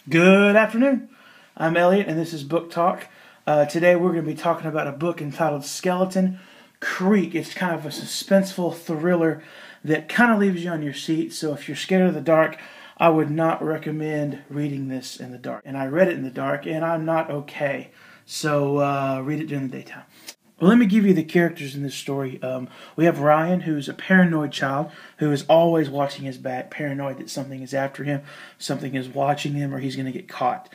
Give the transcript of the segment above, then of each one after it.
Good afternoon. I'm Elliott, and this is Book Talk. Today we're going to be talking about a book entitled Skeleton Creek. It's kind of a suspenseful thriller that kind of leaves you on your seat. So if you're scared of the dark, I would not recommend reading this in the dark. And I read it in the dark, and I'm not okay. So read it during the daytime. Well, let me give you the characters in this story. We have Ryan, who's a paranoid child who is always watching his back, paranoid that something is after him, something is watching him, or he's going to get caught.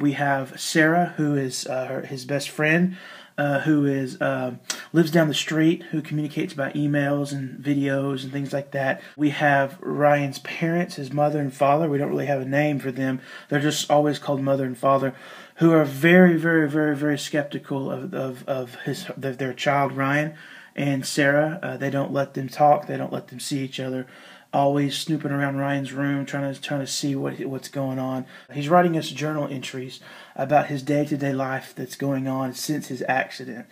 We have Sarah, who is his best friend, who lives down the street, who communicates by emails and videos and things like that. We have Ryan's parents, his mother and father. We don't really have a name for them. They're just always called mother and father, who are very, very, very, very skeptical of their child, Ryan and Sarah. They don't let them talk. They don't let them see each other. Always snooping around Ryan's room, trying to see what's going on. He's writing us journal entries about his day-to-day life that's going on since his accident.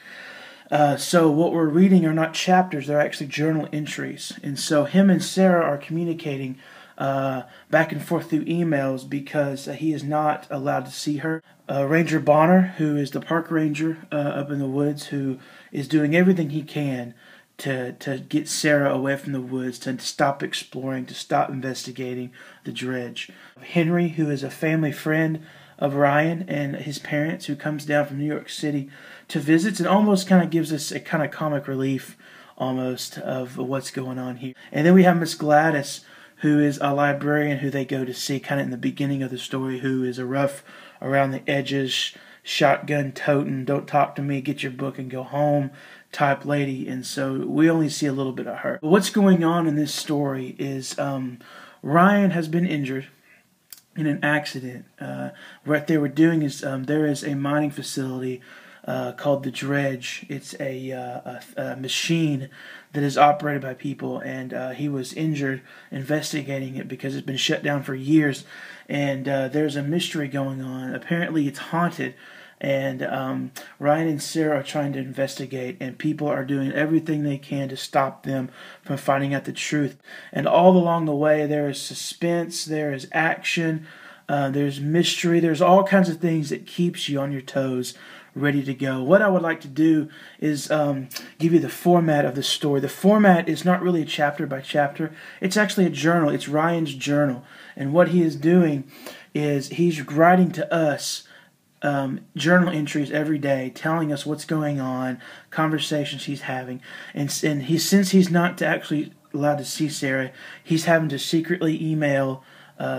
So what we're reading are not chapters; they're actually journal entries. And so him and Sarah are communicating back and forth through emails because he is not allowed to see her. Ranger Bonner, who is the park ranger up in the woods, who is doing everything he can to get Sarah away from the woods, to stop exploring, to stop investigating the dredge. Henry, who is a family friend of Ryan and his parents, who comes down from New York City to visit and almost kind of gives us a kind of comic relief almost of what's going on here. And then we have Miss Gladys, who is a librarian who they go to see kind of in the beginning of the story, who is a rough around the edges, shotgun toting, don't talk to me, get your book and go home type lady. And so we only see a little bit of her. But what's going on in this story is Ryan has been injured in an accident. What they were doing is there is a mining facility called the Dredge. It's a machine that is operated by people, and he was injured investigating it because it's been shut down for years, and there's a mystery going on. Apparently it's haunted, and Ryan and Sarah are trying to investigate, and people are doing everything they can to stop them from finding out the truth. And all along the way there is suspense, there is action, there's mystery, there's all kinds of things that keeps you on your toes, ready to go. What I would like to do is give you the format of the story. The format is not really a chapter by chapter. It's actually a journal. It's Ryan's journal. And what he is doing is he's writing to us journal entries every day, telling us what's going on, conversations he's having. And since he's not actually allowed to see Sarah, he's having to secretly email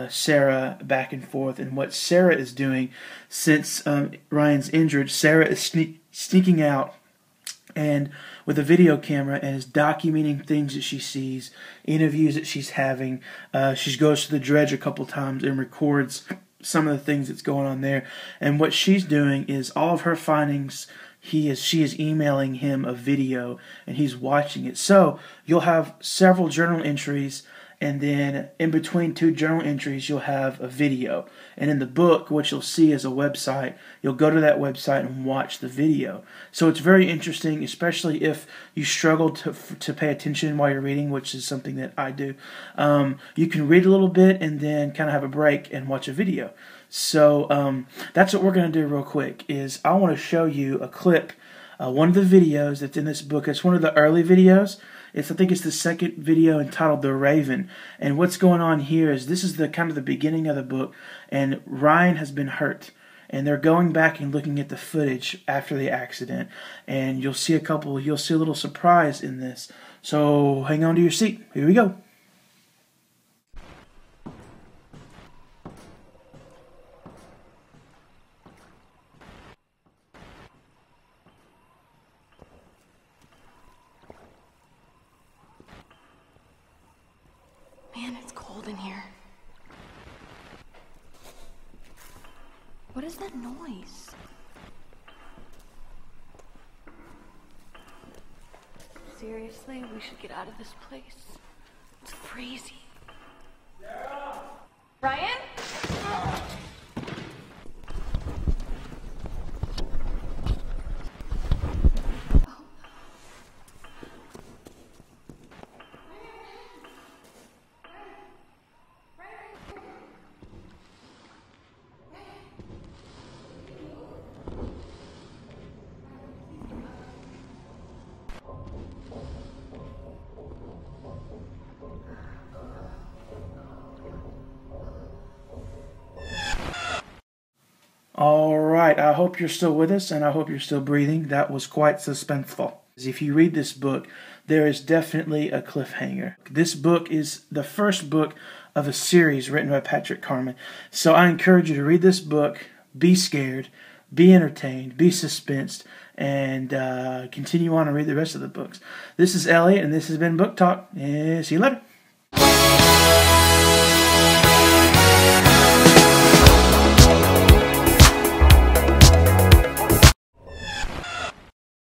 Sarah back and forth. And what Sarah is doing, since Ryan's injured, Sarah is sneaking out and with a video camera and is documenting things that she sees, interviews that she's having. She goes to the Dredge a couple times and records some of the things that's going on there. And what she's doing is all of her findings, she is emailing him a video and he's watching it. So you'll have several journal entries, and then in between two journal entries you'll have a video. And in the book, what you'll see is a website. You'll go to that website and watch the video. So it's very interesting, especially if you struggle to pay attention while you're reading, which is something that I do. You can read a little bit and then kind of have a break and watch a video. So that's what we're going to do real quick. Is I want to show you a clip, one of the videos that's in this book. It's one of the early videos. I think it's the second video, entitled The Raven. And what's going on here is this is the kind of the beginning of the book, and Ryan has been hurt. And they're going back and looking at the footage after the accident. And you'll see a little surprise in this. So hang on to your seat. Here we go. Man, it's cold in here. What is that noise? Seriously, we should get out of this place. It's freezing. Sarah! Ryan? All right, I hope you're still with us, and I hope you're still breathing. That was quite suspenseful. If you read this book, there is definitely a cliffhanger. This book is the first book of a series written by Patrick Carman. So I encourage you to read this book, be scared, be entertained, be suspensed, and continue on and read the rest of the books. This is Elliott, and this has been Book Talk. See you later.